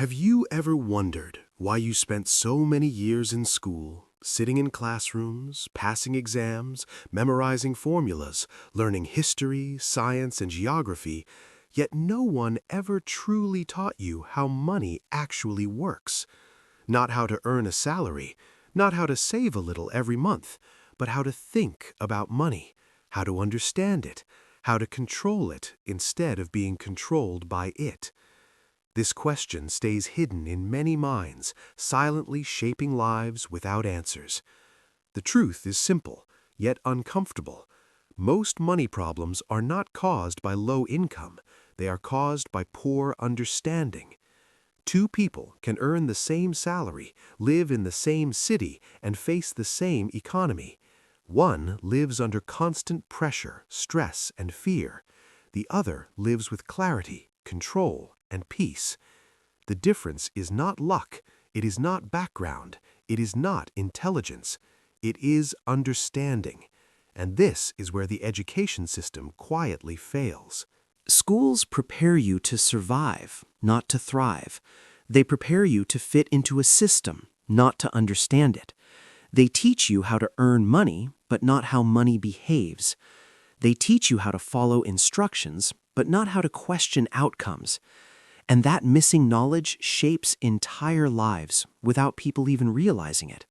Have you ever wondered why you spent so many years in school, sitting in classrooms, passing exams, memorizing formulas, learning history, science, and geography, yet no one ever truly taught you how money actually works? Not how to earn a salary, not how to save a little every month, but how to think about money, how to understand it, how to control it instead of being controlled by it. This question stays hidden in many minds, silently shaping lives without answers. The truth is simple, yet uncomfortable. Most money problems are not caused by low income. They are caused by poor understanding. Two people can earn the same salary, live in the same city, and face the same economy. One lives under constant pressure, stress, and fear. The other lives with clarity, control, and peace. The difference is not luck, it is not background, it is not intelligence, it is understanding. And this is where the education system quietly fails. Schools prepare you to survive, not to thrive. They prepare you to fit into a system, not to understand it. They teach you how to earn money, but not how money behaves. They teach you how to follow instructions, but not how to question outcomes. And that missing knowledge shapes entire lives without people even realizing it.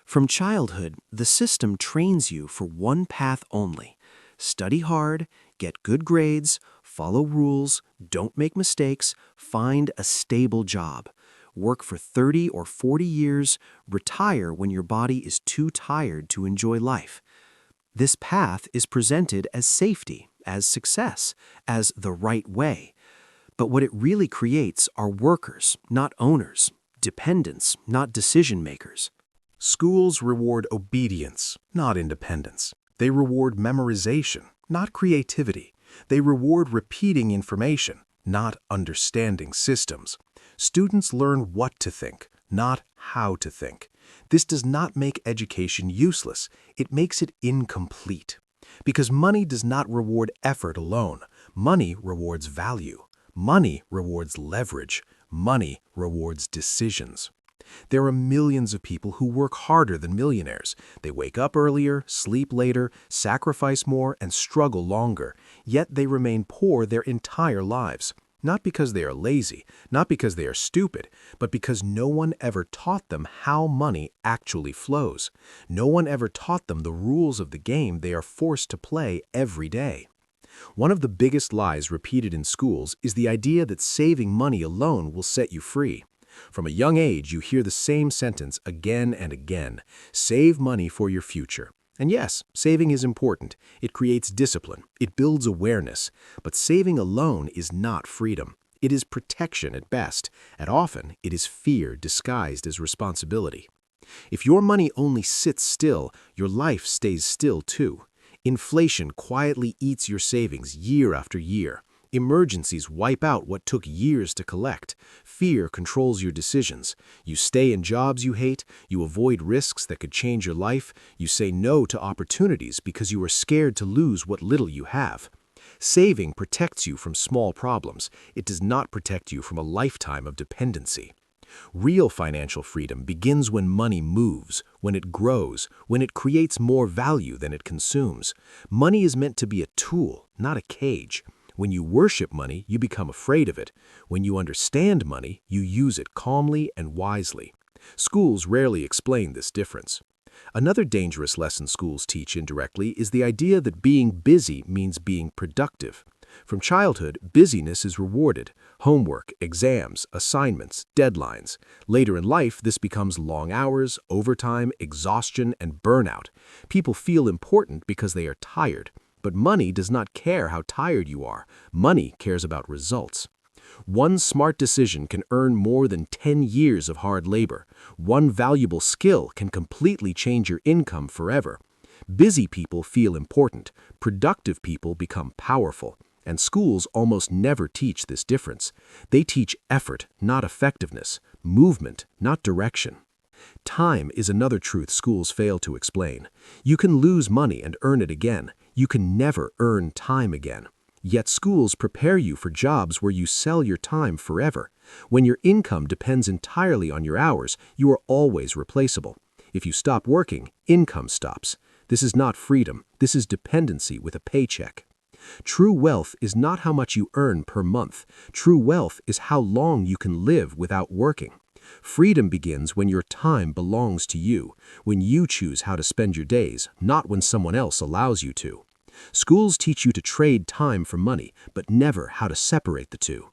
From childhood, the system trains you for one path only. Study hard, get good grades, follow rules, don't make mistakes, find a stable job. Work for 30 or 40 years, retire when your body is too tired to enjoy life. This path is presented as safety, as success, as the right way. But what it really creates are workers, not owners, dependents, not decision makers. Schools reward obedience, not independence. They reward memorization, not creativity. They reward repeating information, not understanding systems. Students learn what to think, not how to think. This does not make education useless. It makes it incomplete. Because money does not reward effort alone. Money rewards value. Money rewards leverage. Money rewards decisions. There are millions of people who work harder than millionaires. They wake up earlier, sleep later, sacrifice more, and struggle longer. Yet they remain poor their entire lives. Not because they are lazy, not because they are stupid, but because no one ever taught them how money actually flows. No one ever taught them the rules of the game they are forced to play every day. One of the biggest lies repeated in schools is the idea that saving money alone will set you free. From a young age, you hear the same sentence again and again: save money for your future. And yes, saving is important. It creates discipline. It builds awareness. But saving alone is not freedom. It is protection at best, and often it is fear disguised as responsibility. If your money only sits still, your life stays still too. Inflation quietly eats your savings year after year. Emergencies wipe out what took years to collect. Fear controls your decisions. You stay in jobs you hate. You avoid risks that could change your life. You say no to opportunities because you are scared to lose what little you have. Saving protects you from small problems. It does not protect you from a lifetime of dependency. Real financial freedom begins when money moves, when it grows, when it creates more value than it consumes. Money is meant to be a tool, not a cage. When you worship money, you become afraid of it. When you understand money, you use it calmly and wisely. Schools rarely explain this difference. Another dangerous lesson schools teach indirectly is the idea that being busy means being productive. From childhood, busyness is rewarded: homework, exams, assignments, deadlines. Later in life, this becomes long hours, overtime, exhaustion, and burnout. People feel important because they are tired. But money does not care how tired you are. Money cares about results. One smart decision can earn more than 10 years of hard labor. One valuable skill can completely change your income forever. Busy people feel important. Productive people become powerful. And schools almost never teach this difference. They teach effort, not effectiveness; movement, not direction. Time is another truth schools fail to explain. You can lose money and earn it again. You can never earn time again. Yet schools prepare you for jobs where you sell your time forever. When your income depends entirely on your hours, you are always replaceable. If you stop working, income stops. This is not freedom. This is dependency with a paycheck. True wealth is not how much you earn per month. True wealth is how long you can live without working. Freedom begins when your time belongs to you, when you choose how to spend your days, not when someone else allows you to. Schools teach you to trade time for money, but never how to separate the two.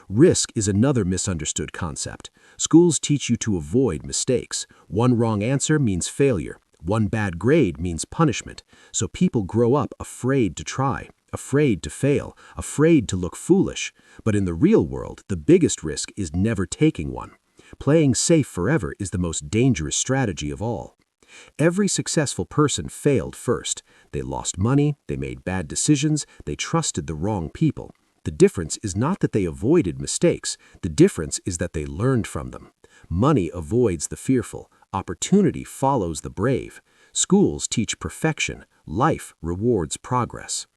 Risk is another misunderstood concept. Schools teach you to avoid mistakes. One wrong answer means failure. One bad grade means punishment. So people grow up afraid to try, afraid to fail, afraid to look foolish. But in the real world, the biggest risk is never taking one. Playing safe forever is the most dangerous strategy of all. Every successful person failed first. They lost money, they made bad decisions, they trusted the wrong people. The difference is not that they avoided mistakes. The difference is that they learned from them. Money avoids the fearful. Opportunity follows the brave. Schools teach perfection. Life rewards progress.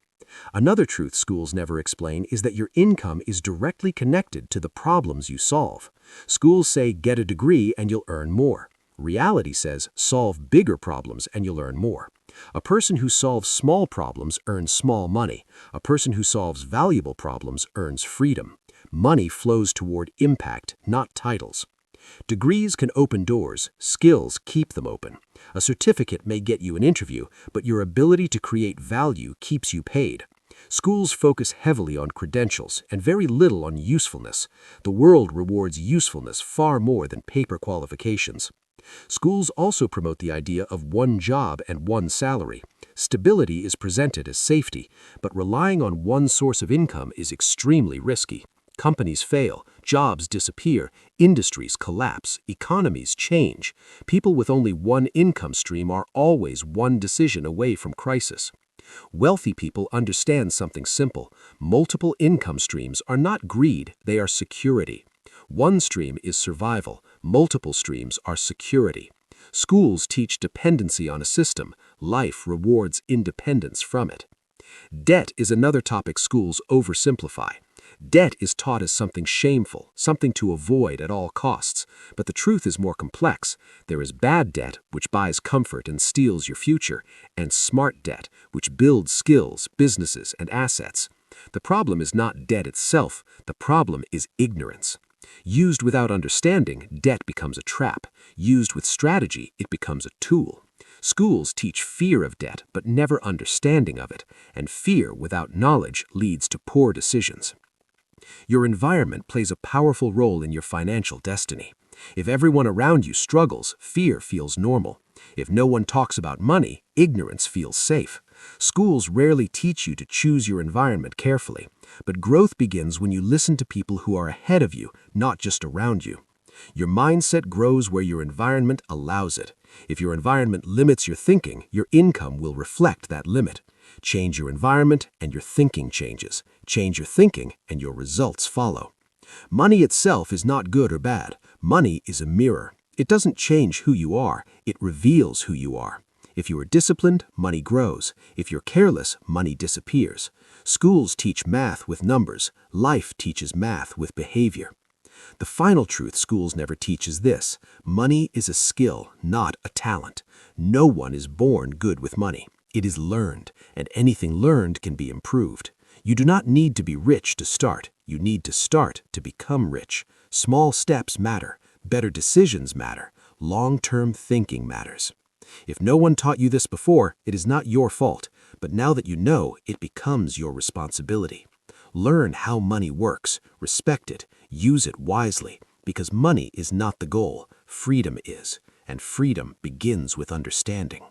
Another truth schools never explain is that your income is directly connected to the problems you solve. Schools say get a degree and you'll earn more. Reality says solve bigger problems and you'll earn more. A person who solves small problems earns small money. A person who solves valuable problems earns freedom. Money flows toward impact, not titles. Degrees can open doors, skills keep them open. A certificate may get you an interview, but your ability to create value keeps you paid. Schools focus heavily on credentials and very little on usefulness. The world rewards usefulness far more than paper qualifications. Schools also promote the idea of one job and one salary. Stability is presented as safety, but relying on one source of income is extremely risky. Companies fail, jobs disappear, industries collapse, economies change. People with only one income stream are always one decision away from crisis. Wealthy people understand something simple. Multiple income streams are not greed, they are security. One stream is survival, multiple streams are security. Schools teach dependency on a system. Life rewards independence from it. Debt is another topic schools oversimplify. Debt is taught as something shameful, something to avoid at all costs. But the truth is more complex. There is bad debt, which buys comfort and steals your future, and smart debt, which builds skills, businesses, and assets. The problem is not debt itself. The problem is ignorance. Used without understanding, debt becomes a trap. Used with strategy, it becomes a tool. Schools teach fear of debt, but never understanding of it, and fear without knowledge leads to poor decisions. Your environment plays a powerful role in your financial destiny. If everyone around you struggles, fear feels normal. If no one talks about money, ignorance feels safe. Schools rarely teach you to choose your environment carefully, but growth begins when you listen to people who are ahead of you, not just around you. Your mindset grows where your environment allows it. If your environment limits your thinking, your income will reflect that limit. Change your environment and your thinking changes. Change your thinking and your results follow. Money itself is not good or bad. Money is a mirror. It doesn't change who you are, it reveals who you are. If you are disciplined, money grows. If you're careless, money disappears. Schools teach math with numbers. Life teaches math with behavior. The final truth schools never teach is this: money is a skill, not a talent. No one is born good with money. It is learned, and anything learned can be improved. You do not need to be rich to start. You need to start to become rich. Small steps matter. Better decisions matter. Long-term thinking matters. If no one taught you this before, it is not your fault. But now that you know, it becomes your responsibility. Learn how money works. Respect it. Use it wisely. Because money is not the goal. Freedom is. And freedom begins with understanding.